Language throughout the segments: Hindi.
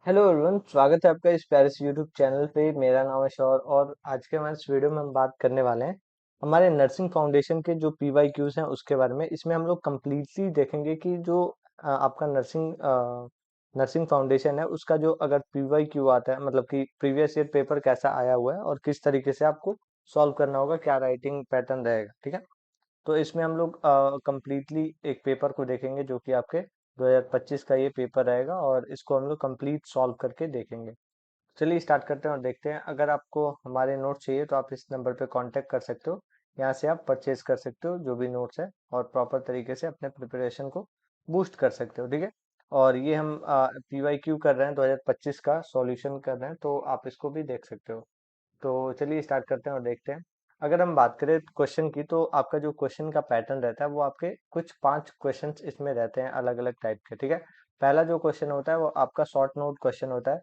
हेलो एवरीवन, स्वागत है आपका इस प्यारे से यूट्यूब चैनल पे। मेरा नाम है शौर और आज के हमारे इस वीडियो में हम बात करने वाले हैं हमारे नर्सिंग फाउंडेशन के जो पीवाईक्यूज हैं उसके बारे में। इसमें हम लोग कम्प्लीटली देखेंगे कि जो आपका नर्सिंग फाउंडेशन है उसका जो अगर पीवाईक्यू आता है, मतलब कि प्रीवियस ईयर पेपर कैसा आया हुआ है और किस तरीके से आपको सॉल्व करना होगा, क्या राइटिंग पैटर्न रहेगा। ठीक है, तो इसमें हम लोग कम्प्लीटली एक पेपर को देखेंगे जो कि आपके 2025 का ये पेपर रहेगा और इसको हम लोग कंप्लीट सॉल्व करके देखेंगे। चलिए स्टार्ट करते हैं और देखते हैं। अगर आपको हमारे नोट्स चाहिए तो आप इस नंबर पे कांटेक्ट कर सकते हो। यहाँ से आप परचेज कर सकते हो जो भी नोट्स है और प्रॉपर तरीके से अपने प्रिपरेशन को बूस्ट कर सकते हो। ठीक है, और ये हम पीवाईक्यू कर रहे हैं, 2025 का सॉल्यूशन कर रहे हैं, तो आप इसको भी देख सकते हो। तो चलिए स्टार्ट करते हैं और देखते हैं। अगर हम बात करें क्वेश्चन की, तो आपका जो क्वेश्चन का पैटर्न रहता है वो आपके कुछ 5 क्वेश्चंस इसमें रहते हैं अलग अलग टाइप के। ठीक है, पहला जो क्वेश्चन होता है वो आपका शॉर्ट नोट क्वेश्चन होता है,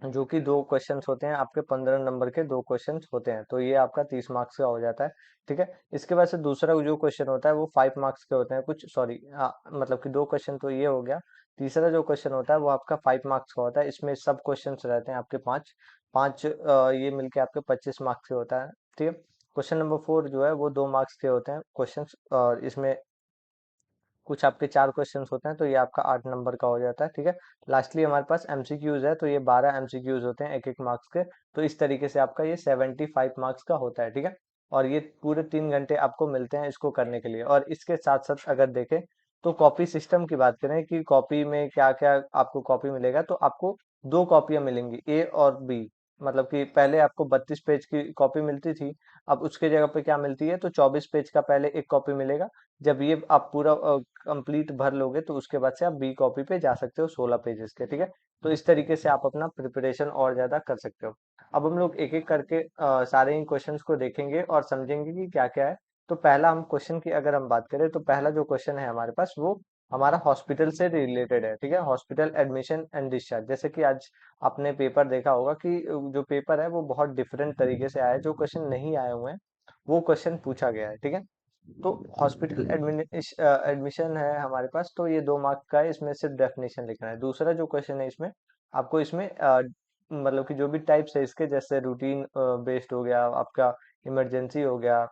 जो कि 2 क्वेश्चंस होते हैं आपके, 15 नंबर के 2 क्वेश्चंस होते हैं, तो ये आपका 30 मार्क्स का हो जाता है। ठीक है, इसके बाद से दूसरा जो क्वेश्चन होता है वो 5 मार्क्स के होते हैं कुछ, सॉरी, मतलब कि 2 क्वेश्चन तो ये हो गया। तीसरा जो क्वेश्चन होता है वो आपका 5 मार्क्स का होता है। इसमें सब क्वेश्चंस रहते हैं आपके पाँच पाँच, ये मिलके आपके 25 मार्क्स के होता है। ठीक है, क्वेश्चन नंबर 4 जो है वो 2 मार्क्स के होते हैं क्वेश्चंस, और इसमें कुछ आपके 4 क्वेश्चंस होते हैं, तो ये आपका 8 नंबर का हो जाता है। ठीक है, लास्टली हमारे पास एमसीक्यूज है, तो ये 12 एमसीक्यूज होते हैं 1-1 मार्क्स के। तो इस तरीके से आपका ये 75 मार्क्स का होता है। ठीक है, और ये पूरे 3 घंटे आपको मिलते हैं इसको करने के लिए। और इसके साथ साथ अगर देखें तो कॉपी सिस्टम की बात करें कि कॉपी में क्या क्या आपको कॉपी मिलेगा, तो आपको 2 कॉपियां मिलेंगी, ए और बी। मतलब कि पहले आपको 32 पेज की कॉपी मिलती थी, अब उसके जगह पे क्या मिलती है, तो 24 पेज का पहले एक कॉपी मिलेगा। जब ये आप पूरा कंप्लीट भर लोगे तो उसके बाद से आप बी कॉपी पे जा सकते हो 16 पेजेस के। ठीक है, तो इस तरीके से आप अपना प्रिपरेशन और ज्यादा कर सकते हो। अब हम लोग एक एक करके सारे ही क्वेश्चंस को देखेंगे और समझेंगे कि क्या क्या है। तो पहला हम क्वेश्चन की अगर हम बात करें, तो पहला जो क्वेश्चन है हमारे पास वो हमारा हॉस्पिटल से रिलेटेड है। ठीक है, हॉस्पिटल एडमिशन एंड डिस्चार्ज। जैसे कि आज आपने पेपर देखा होगा कि जो पेपर है वो बहुत डिफरेंट तरीके से आया है, जो क्वेश्चन नहीं आए हुए हैं वो क्वेश्चन पूछा गया है। ठीक है, तो हॉस्पिटल एडमिशन है हमारे पास, तो ये 2 मार्क का है, इसमें सिर्फ डेफिनेशन लिखना है। दूसरा जो क्वेश्चन है इसमें आपको इसमें मतलब कि जो भी टाइप्स है इसके, जैसे रूटीन बेस्ड हो गया आपका, इमरजेंसी हो गया,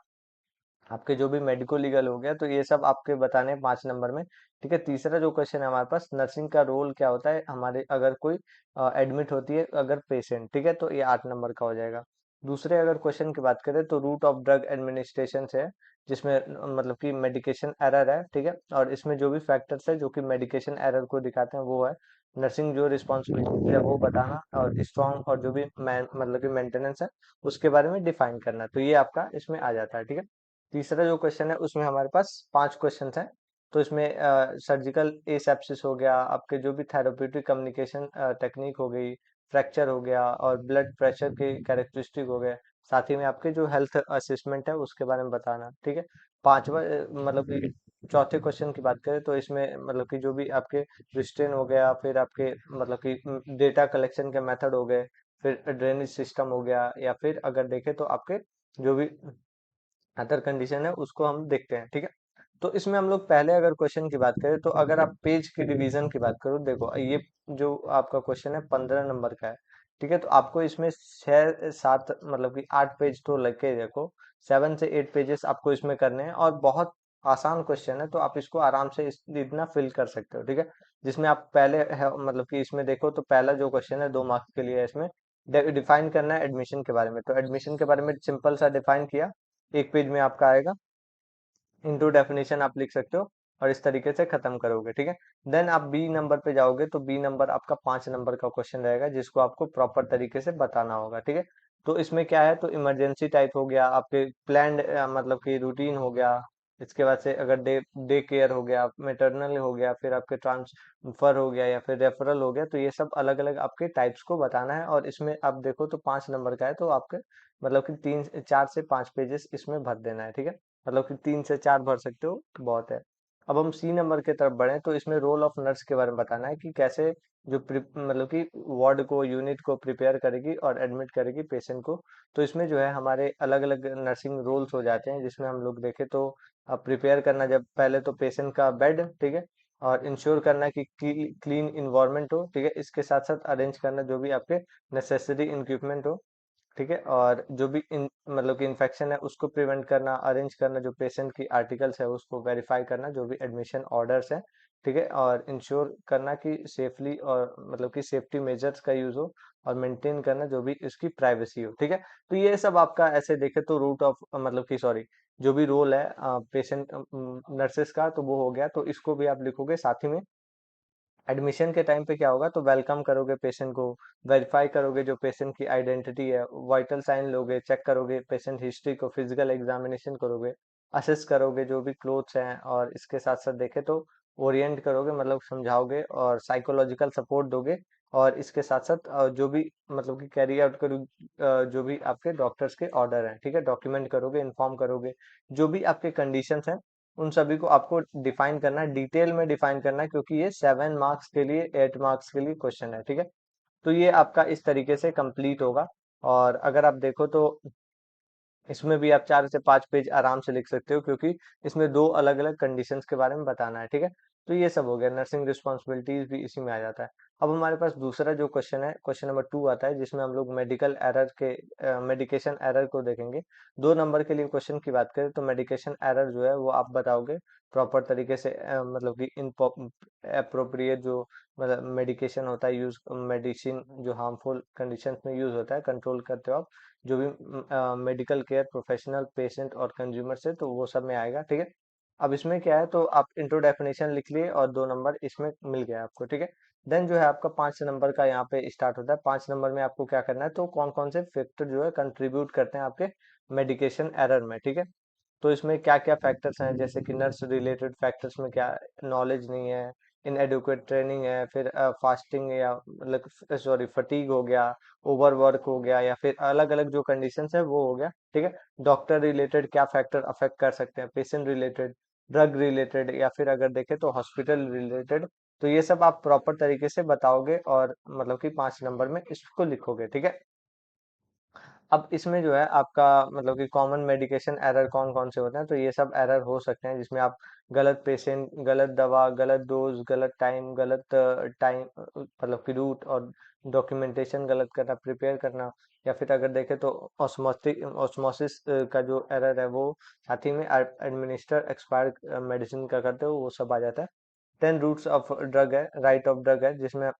आपके जो भी मेडिको लीगल हो गया, तो ये सब आपके बताने हैं 5 नंबर में। ठीक है, तीसरा जो क्वेश्चन है हमारे पास, नर्सिंग का रोल क्या होता है हमारे, अगर कोई एडमिट होती है अगर पेशेंट। ठीक है, तो ये 8 नंबर का हो जाएगा। दूसरे अगर क्वेश्चन की बात करें तो रूट ऑफ ड्रग एडमिनिस्ट्रेशन है, जिसमें मतलब कि मेडिकेशन एरर है। ठीक है, और इसमें जो भी फैक्टर्स है जो कि मेडिकेशन एरर को दिखाते हैं वो है नर्सिंग जो रिस्पॉन्सिबिलिटी है वो बताना, और स्ट्रॉन्ग और जो भी मतलब कि मेंटेनेंस है उसके बारे में डिफाइन करना। तो ये आपका इसमें आ जाता है। ठीक है, तीसरा जो क्वेश्चन है उसमें हमारे पास 5 क्वेश्चन हैं। तो इसमें सर्जिकल एसेप्सिस हो गया, आपके जो भी थेराप्यूटिक कम्युनिकेशन टेक्निक हो गई, फ्रैक्चर हो गया, और ब्लड प्रेशर के कैरेक्टरिस्टिक हो गए, साथ ही में आपके जो हेल्थ असेसमेंट है उसके बारे में बताना। ठीक है, पांचवा मतलब कि चौथे क्वेश्चन की बात करें तो इसमें मतलब कि जो भी आपके रिस्ट्रेन हो गया, फिर आपके मतलब कि डेटा कलेक्शन के मेथड हो गए, फिर ड्रेनेज सिस्टम हो गया, या फिर अगर देखें तो आपके जो भी अदर कंडीशन है उसको हम देखते हैं। ठीक है, तो इसमें हम लोग पहले अगर क्वेश्चन की बात करें, तो अगर आप पेज की डिवीजन की बात करो, देखो ये जो आपका क्वेश्चन है 15 नंबर का है। ठीक है, तो आपको इसमें 6-7 मतलब कि 8 पेज तो लगे देखो, 7 से 8 पेजेस आपको इसमें करने हैं, और बहुत आसान क्वेश्चन है, तो आप इसको आराम से इतना फिल कर सकते हो। ठीक है, जिसमें आप पहले है मतलब कि इसमें देखो तो पहला जो क्वेश्चन है 2 मार्क्स के लिए है, इसमें डिफाइन करना है एडमिशन के बारे में। तो एडमिशन के बारे में सिंपल सा डिफाइन किया, 1 पेज में आपका आएगा, इनटू डेफिनेशन आप लिख सकते हो, और इस तरीके से खत्म करोगे। ठीक है, देन आप बी नंबर पे जाओगे, तो बी नंबर आपका 5 नंबर का क्वेश्चन रहेगा जिसको आपको प्रॉपर तरीके से बताना होगा। ठीक है, तो इसमें क्या है, तो इमरजेंसी टाइप हो गया, आपके प्लान्ड मतलब कि रूटीन हो गया, इसके बाद से अगर डे डे केयर हो गया, मेटरनल हो गया, फिर आपके ट्रांसफर हो गया, या फिर रेफरल हो गया, तो ये सब अलग अलग आपके टाइप्स को बताना है। और इसमें आप देखो तो 5 नंबर का है, तो आपके मतलब कि 4 से 5 पेजेस इसमें भर देना है। ठीक है, मतलब कि 3 से 4 भर सकते हो तो बहुत है। अब हम सी नंबर की तरफ बढ़े, तो इसमें रोल ऑफ नर्स के बारे में बताना है कि कैसे जो मतलब कि वार्ड को, यूनिट को प्रिपेयर करेगी और एडमिट करेगी पेशेंट को। तो इसमें जो है हमारे अलग अलग नर्सिंग रोल्स हो जाते हैं, जिसमें हम लोग देखें तो प्रिपेयर करना, जब पहले तो पेशेंट का बेड। ठीक है, और इंश्योर करना कि क्लीन इन्वायरमेंट हो, ठीक है। इसके साथ साथ अरेंज करना जो भी आपके नेसेसरी इक्विपमेंट हो, ठीक है। और जो भी मतलब कि इन्फेक्शन है उसको प्रिवेंट करना, अरेंज करना, जो पेशेंट की आर्टिकल्स है उसको वेरीफाई करना, जो भी एडमिशन ऑर्डर्स है, ठीक है। और इंश्योर करना कि सेफली और मतलब कि सेफ्टी मेजर्स का यूज हो, और मेंटेन करना जो भी इसकी प्राइवेसी हो, ठीक है। तो ये सब आपका ऐसे देखे तो रूट ऑफ मतलब कि सॉरी, जो भी रोल है पेशेंट नर्सेस का, तो वो हो गया। तो इसको भी आप लिखोगे साथ ही में। एडमिशन के टाइम पे क्या होगा, तो वेलकम करोगे पेशेंट को, वेरीफाई करोगे जो पेशेंट की आइडेंटिटी है, वाइटल साइन लोगे, चेक करोगे पेशेंट हिस्ट्री को, फिजिकल एग्जामिनेशन करोगे, असेस करोगे जो भी क्लोथ्स हैं, और इसके साथ साथ देखे तो ओरिएंट करोगे, मतलब समझाओगे और साइकोलॉजिकल सपोर्ट दोगे। और इसके साथ साथ जो भी मतलब कि कैरी आउट करो जो भी आपके डॉक्टर्स के ऑर्डर हैं, ठीक है, डॉक्यूमेंट करोगे, इन्फॉर्म करोगे जो भी आपके कंडीशंस हैं, उन सभी को आपको डिफाइन करना है, डिटेल में डिफाइन करना है, क्योंकि ये 7 मार्क्स के लिए, 8 मार्क्स के लिए क्वेश्चन है, ठीक है। तो ये आपका इस तरीके से कंप्लीट होगा। और अगर आप देखो तो इसमें भी आप 4 से 5 पेज आराम से लिख सकते हो, क्योंकि इसमें दो अलग अलग कंडीशंस के बारे में बताना है, ठीक है। तो ये सब हो गया, नर्सिंग रिस्पॉन्सिबिलिटीज भी इसी में आ जाता है। अब हमारे पास दूसरा जो क्वेश्चन है, क्वेश्चन नंबर 2 आता है, जिसमें हम लोग मेडिकल एरर के मेडिकेशन एरर को देखेंगे। 2 नंबर के लिए क्वेश्चन की बात करें तो मेडिकेशन एरर जो है वो आप बताओगे प्रॉपर तरीके से, मतलब कि इन अप्रोप्रिएट जो मतलब मेडिकेशन होता है यूज, मेडिसिन जो हार्मफुल कंडीशंस में यूज होता है, कंट्रोल करते हो आप जो भी मेडिकल केयर प्रोफेशनल, पेशेंट और कंज्यूमर से, तो वो सब में आएगा, ठीक है। अब इसमें क्या है, तो आप इंट्रो डेफिनेशन लिख लिए और 2 नंबर इसमें मिल गया आपको, ठीक है। देन जो है आपका 5 नंबर का यहाँ पे स्टार्ट होता है। 5 नंबर में आपको क्या करना है, तो कौन कौन से फैक्टर जो है कंट्रीब्यूट करते हैं आपके मेडिकेशन एरर में, ठीक है। तो इसमें क्या क्या फैक्टर्स हैं, जैसे कि नर्स रिलेटेड फैक्टर्स में क्या, नॉलेज नहीं है, इनएडुकेट ट्रेनिंग है, फिर फास्टिंग या मतलब सॉरी फटीग हो गया, ओवरवर्क हो गया, या फिर अलग अलग जो कंडीशंस है वो हो गया, ठीक है। डॉक्टर रिलेटेड क्या फैक्टर अफेक्ट कर सकते हैं, पेशेंट रिलेटेड, ड्रग रिलेटेड, या फिर अगर देखें तो हॉस्पिटल रिलेटेड। तो ये सब आप प्रॉपर तरीके से बताओगे और मतलब कि 5 नंबर में इसको लिखोगे, ठीक है। अब इसमें जो है आपका मतलब कि कॉमन मेडिकेशन एरर कौन कौन से होते हैं, तो ये सब एरर हो सकते हैं, जिसमें आप गलत पेशेंट, गलत दवा, गलत डोज, गलत टाइम, गलत टाइम मतलब कि रूट, और डॉक्यूमेंटेशन गलत करना, प्रिपेयर करना, या फिर अगर देखें तो ऑस्मोसिस का जो एरर है वो, साथ ही में एडमिनिस्टर एक्सपायर्ड मेडिसिन का करते हो, वो सब आ जाता है। 10 रूट्स ऑफ ड्रग है, राइट ऑफ ड्रग है, जिसमें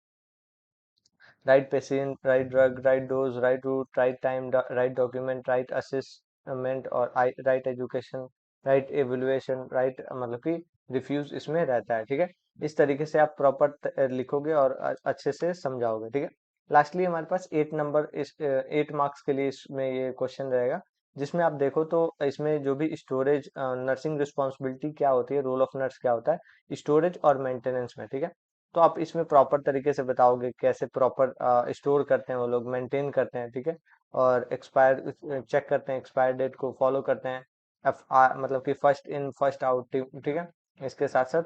right patient, right drug, right dose, right route, right time, right document, right assessment और right education, right evaluation, right मतलब कि रिफ्यूज इसमें रहता है, ठीक है। इस तरीके से आप प्रॉपर लिखोगे और अच्छे से समझाओगे, ठीक है। लास्टली हमारे पास 8 नंबर, इस 8 मार्क्स के लिए इसमें ये क्वेश्चन रहेगा, जिसमें आप देखो तो इसमें जो भी स्टोरेज, नर्सिंग रिस्पॉन्सिबिलिटी क्या होती है, रोल ऑफ नर्स क्या होता है स्टोरेज और मेंटेनेंस में, ठीक है। तो आप इसमें प्रॉपर तरीके से बताओगे कैसे प्रॉपर स्टोर करते हैं वो लोग, मेंटेन करते हैं, ठीक है। और एक्सपायर चेक करते हैं, एक्सपायर डेट को फॉलो करते हैं, मतलब कि फर्स्ट इन फर्स्ट आउट, ठीक है। इसके साथ साथ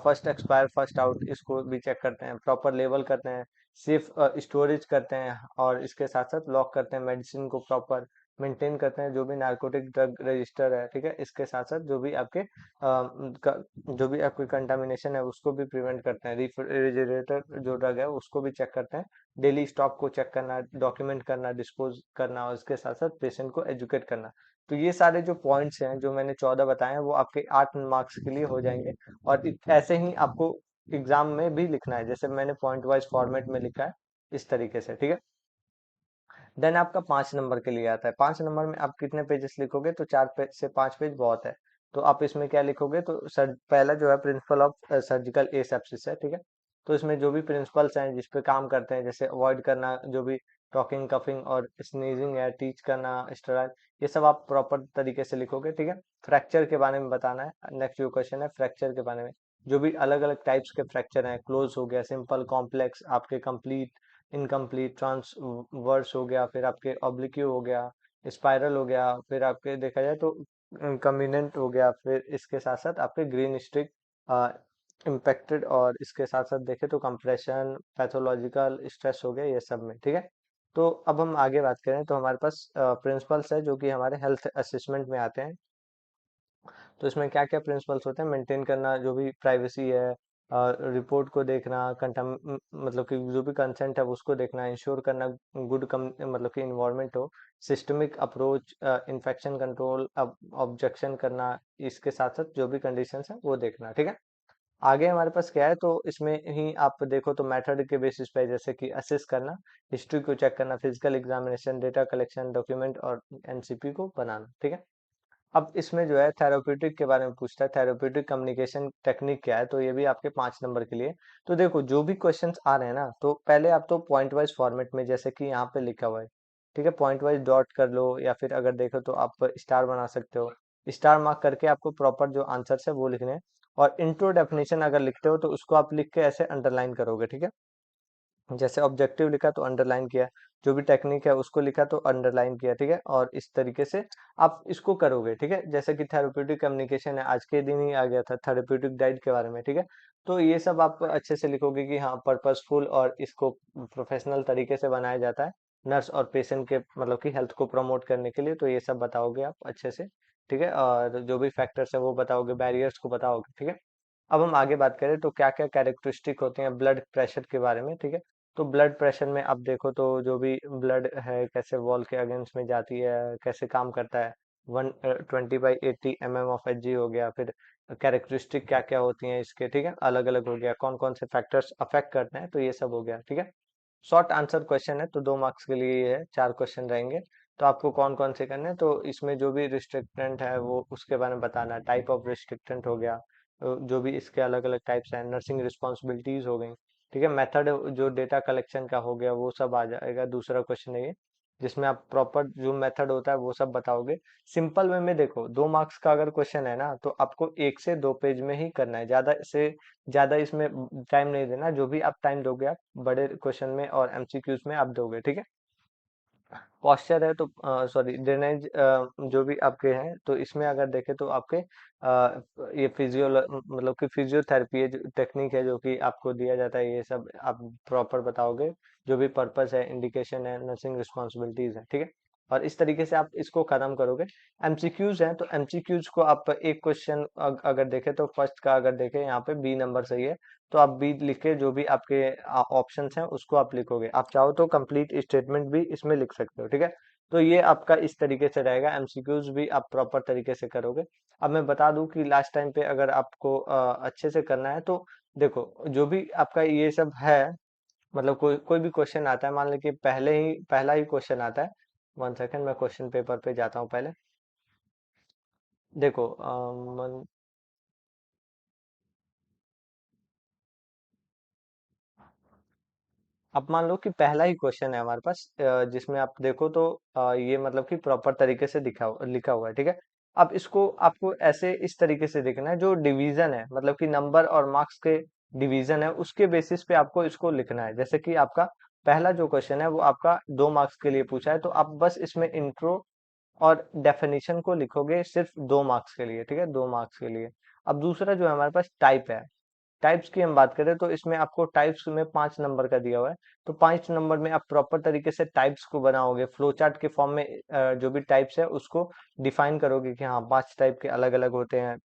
फर्स्ट एक्सपायर फर्स्ट आउट इसको भी चेक करते हैं, प्रॉपर लेवल करते हैं, सेफ स्टोरेज करते हैं, और इसके साथ साथ लॉक करते हैं मेडिसिन को, प्रॉपर मेंटेन करते हैं जो भी नार्कोटिक ड्रग रजिस्टर है, ठीक है। इसके साथ साथ जो भी आपकी कंटामिनेशन है उसको भी प्रिवेंट करते हैं, रेफ्रिजरेटर जो ड्रग है उसको भी चेक करते हैं, डेली स्टॉक को चेक करना, डॉक्यूमेंट करना, डिस्पोज करना, और इसके साथ साथ पेशेंट को एजुकेट करना। तो ये सारे जो पॉइंट्स हैं जो मैंने 14 बताए हैं वो आपके 8 मार्क्स के लिए हो जाएंगे। और ऐसे ही आपको एग्जाम में भी लिखना है, जैसे मैंने पॉइंट वाइज फॉर्मेट में लिखा है इस तरीके से, ठीक है। देन आपका 5 नंबर के लिए आता है। 5 नंबर में आप कितने पेजेस लिखोगे, तो 4 से 5 पेज बहुत है। तो आप इसमें क्या लिखोगे, तो सर पहला जो है प्रिंसिपल ऑफ सर्जिकल एसेप्सिस है, ठीक है। तो इसमें जो भी प्रिंसिपल्स हैं जिस पे काम करते हैं, जैसे अवॉइड करना जो भी टॉकिंग, कफिंग और स्नीजिंग है, टीच करना, स्टेराइल, ये सब आप प्रॉपर तरीके से लिखोगे, ठीक है। फ्रैक्चर के बारे में बताना है, नेक्स्ट जो क्वेश्चन है फ्रैक्चर के बारे में, जो भी अलग अलग टाइप्स के फ्रैक्चर हैं, क्लोज हो गया, सिंपल, कॉम्प्लेक्स, आपके कंप्लीट, इनकम्प्लीट, ट्रांसवर्स हो गया, फिर आपके ऑब्लिक्यू हो गया, स्पाइरल हो गया, फिर आपके देखा जाए तो कम्बिनेंट हो गया, फिर इसके साथ साथ आपके ग्रीन स्ट्रिक इम्पेक्टेड, और इसके साथ साथ देखें तो कंप्रेशन, पैथोलॉजिकल स्ट्रेस हो गया, ये सब में, ठीक है। तो अब हम आगे बात करें तो हमारे पास प्रिंसिपल्स है जो कि हमारे हेल्थ असेसमेंट में आते हैं। तो इसमें क्या क्या प्रिंसिपल्स होते हैं, मेंटेन करना जो भी प्राइवेसी है, रिपोर्ट को देखना, मतलब कि जो भी कंसेंट है उसको देखना, इंश्योर करना गुड मतलब कि इन्वायरमेंट हो, सिस्टमिक अप्रोच, इन्फेक्शन कंट्रोल, अब ऑब्जेक्शन करना, इसके साथ साथ जो भी कंडीशंस है वो देखना, ठीक है। आगे हमारे पास क्या है, तो इसमें ही आप देखो तो मेथड के बेसिस पे जैसे कि असेस करना, हिस्ट्री को चेक करना, physical examination, data collection, document और एनसीपी को बनाना, ठीक है। अब इसमें जो है थेराप्यूटिक के बारे में पूछता है, थेराप्यूटिक कम्युनिकेशन टेक्निक क्या है, तो ये भी आपके 5 नंबर के लिए। तो देखो जो भी क्वेश्चंस आ रहे हैं ना, तो पहले आप तो पॉइंट वाइज फॉर्मेट में जैसे कि यहाँ पे लिखा हुआ है, ठीक है, पॉइंट वाइज डॉट कर लो, या फिर अगर देखो तो आप स्टार बना सकते हो, स्टार मार्क करके आपको प्रॉपर जो आंसर है वो लिखने हैं। और इंट्रो डेफिनेशन अगर लिखते हो तो उसको आप लिख के ऐसे अंडरलाइन करोगे, ठीक है। जैसे ऑब्जेक्टिव लिखा तो अंडरलाइन किया, जो भी टेक्निक है उसको लिखा तो अंडरलाइन किया, ठीक है। और इस तरीके से आप इसको करोगे, ठीक है। जैसे कि थेरेप्यूटिक कम्युनिकेशन है, आज के दिन ही आ गया था थेरेप्यूटिक डाइट के बारे में, ठीक है। तो ये सब आप अच्छे से लिखोगे कि हाँ पर्पसफुल और इसको प्रोफेशनल तरीके से बनाया जाता है नर्स और पेशेंट के मतलब कि हेल्थ को प्रमोट करने के लिए, तो ये सब बताओगे आप अच्छे से, ठीक है। और जो भी फैक्टर्स है वो बताओगे, बैरियर्स को बताओगे, ठीक है। अब हम आगे बात करें तो क्या क्या कैरेक्टरिस्टिक होते हैं ब्लड प्रेशर के बारे में, ठीक है। तो ब्लड प्रेशर में आप देखो तो जो भी ब्लड है कैसे वॉल के अगेंस्ट में जाती है, कैसे काम करता है, 120/80 mm ऑफ Hg हो गया, फिर कैरेक्टरिस्टिक क्या क्या होती हैं इसके, ठीक है, अलग अलग हो गया, कौन कौन से फैक्टर्स अफेक्ट करते हैं, तो ये सब हो गया, ठीक है। शॉर्ट आंसर क्वेश्चन है तो 2 मार्क्स के लिए ये है, 4 क्वेश्चन रहेंगे। तो आपको कौन कौन से करने हैं, तो इसमें जो भी रिस्ट्रिक्टेंट है वो उसके बारे में बताना है, टाइप ऑफ रिस्ट्रिक्टेंट हो गया, जो भी इसके अलग अलग टाइप्स हैं, नर्सिंग रिस्पॉन्सिबिलिटीज हो गई, ठीक है, मेथड जो डेटा कलेक्शन का हो गया वो सब आ जाएगा, दूसरा क्वेश्चन है ये, जिसमें आप प्रॉपर जो मेथड होता है वो सब बताओगे। सिंपल वे में देखो 2 मार्क्स का अगर क्वेश्चन है ना, तो आपको 1 से 2 पेज में ही करना है, ज्यादा से ज्यादा इसमें टाइम नहीं देना, जो भी आप टाइम दोगे आप बड़े क्वेश्चन में और एमसीक्यूज में आप दोगे, ठीक है। पॉस्चर है तो सॉरी ड्रेनेज जो भी आपके हैं, तो इसमें अगर देखें तो आपके ये फिजियो मतलब कि फिजियोथेरेपी है, जो टेक्निक है जो कि आपको दिया जाता है, ये सब आप प्रॉपर बताओगे, जो भी पर्पस है, इंडिकेशन है, नर्सिंग रिस्पॉन्सिबिलिटीज है, ठीक है। और इस तरीके से आप इसको खत्म करोगे। एमसीक्यूज हैं तो एमसीक्यूज को आप एक क्वेश्चन अगर देखें तो फर्स्ट का अगर देखें यहाँ पे बी नंबर सही है, तो आप बी लिख के जो भी आपके ऑप्शंस हैं उसको आप लिखोगे, आप चाहो तो कंप्लीट स्टेटमेंट भी इसमें लिख सकते हो, ठीक है। तो ये आपका इस तरीके से रहेगा, एमसीक्यूज भी आप प्रॉपर तरीके से करोगे। अब मैं बता दूं कि लास्ट टाइम पे अगर आपको अच्छे से करना है तो देखो जो भी आपका ये सब है, मतलब कोई कोई भी क्वेश्चन आता है, मान लो कि पहला ही क्वेश्चन आता है, 1 सेकंड मैं क्वेश्चन पेपर पे जाता हूँ पहले। देखो अब मान लो कि पहला ही क्वेश्चन है हमारे पास, जिसमें आप देखो तो ये मतलब कि प्रॉपर तरीके से लिखा हुआ है, ठीक है। अब इसको आपको ऐसे इस तरीके से देखना है, जो डिवीजन है मतलब कि नंबर और मार्क्स के डिवीजन है उसके बेसिस पे आपको इसको लिखना है। जैसे कि आपका पहला जो क्वेश्चन है वो आपका 2 मार्क्स के लिए पूछा है, तो आप बस इसमें इंट्रो और डेफिनेशन को लिखोगे सिर्फ 2 मार्क्स के लिए, ठीक है, 2 मार्क्स के लिए। अब दूसरा जो है हमारे पास टाइप है, टाइप्स की हम बात करें तो इसमें आपको टाइप्स में 5 नंबर का दिया हुआ है, तो 5 नंबर में आप प्रॉपर तरीके से टाइप्स को बनाओगे, फ्लो चार्ट के फॉर्म में जो भी टाइप्स है उसको डिफाइन करोगे कि हाँ 5 टाइप के अलग अलग होते हैं,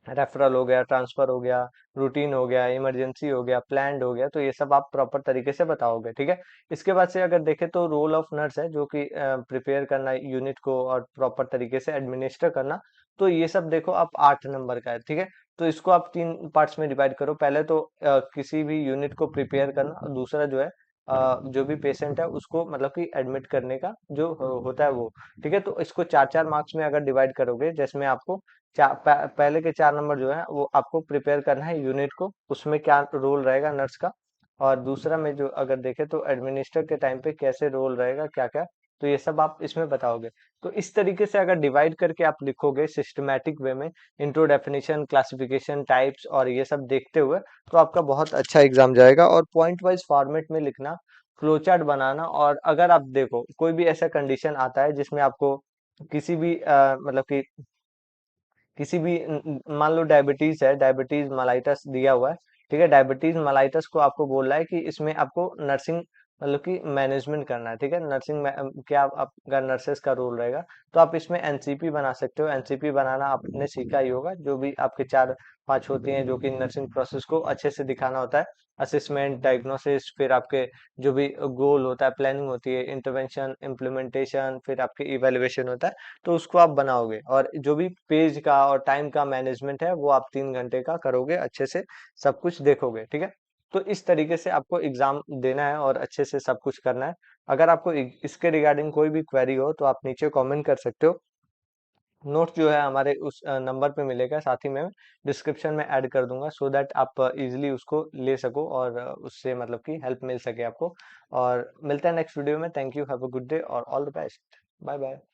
रेफरल हो गया, ट्रांसफर हो गया, रूटीन हो गया, इमरजेंसी हो गया, प्लान्ड हो गया, तो ये सब आप प्रॉपर तरीके से बताओगे, ठीक है। इसके बाद से अगर देखें तो रोल ऑफ नर्स है, जो कि प्रिपेयर करना यूनिट को और प्रॉपर तरीके से एडमिनिस्टर करना, तो ये सब देखो आप 8 नंबर का है, ठीक है। तो इसको आप 3 पार्ट्स में डिवाइड करो, पहले तो किसी भी यूनिट को प्रिपेयर करना, और दूसरा जो है जो भी पेशेंट है उसको मतलब कि एडमिट करने का जो होता है वो, ठीक है। तो इसको 4 4 मार्क्स में अगर डिवाइड करोगे, जिसमें आपको पहले के 4 नंबर जो है वो आपको प्रिपेयर करना है यूनिट को, उसमें क्या रोल रहेगा नर्स का, और दूसरा में जो अगर देखें तो एडमिनिस्टर के टाइम पे कैसे रोल रहेगा क्या क्या, तो ये सब आप इसमें बताओगे। तो इस तरीके से अगर डिवाइड करके आप लिखोगे सिस्टमैटिक वे में, इंट्रो डेफिनेशन क्लासिफिकेशन टाइप्स और ये सब देखते हुए, तो आपका बहुत अच्छा एग्जाम जाएगा। और पॉइंट वाइज फॉर्मेट में लिखना, फ्लो चार्ट बनाना, और अगर आप देखो कोई भी ऐसा कंडीशन आता है जिसमें आपको किसी भी मतलब कि किसी भी मान लो डायबिटीज है, डायबिटीज मलाइटस दिया हुआ है, ठीक है, डायबिटीज मलाइटस को आपको बोल रहा है कि इसमें आपको नर्सिंग मतलब कि मैनेजमेंट करना है, ठीक है। क्या आपका नर्सेस का रोल रहेगा, तो आप इसमें एनसीपी बना सकते हो। एनसीपी बनाना आपने सीखा ही होगा, जो भी आपके 4-5 होती हैं जो कि नर्सिंग प्रोसेस को अच्छे से दिखाना होता है। असेसमेंट, डायग्नोसिस, फिर आपके जो भी गोल होता है, प्लानिंग होती है, इंटरवेंशन, इम्प्लीमेंटेशन, फिर आपके इवेल्युएशन होता है। तो उसको आप बनाओगे, और जो भी पेज का और टाइम का मैनेजमेंट है वो आप 3 घंटे का करोगे, अच्छे से सब कुछ देखोगे, ठीक है। तो इस तरीके से आपको एग्जाम देना है और अच्छे से सब कुछ करना है। अगर आपको इसके रिगार्डिंग कोई भी क्वेरी हो तो आप नीचे कमेंट कर सकते हो। नोट जो है हमारे उस नंबर पे मिलेगा, साथ ही में डिस्क्रिप्शन में ऐड कर दूंगा, सो दैट आप इजीली उसको ले सको और उससे मतलब कि हेल्प मिल सके आपको। और मिलता है नेक्स्ट वीडियो में। Thank you, have a good day और all the best. Bye bye.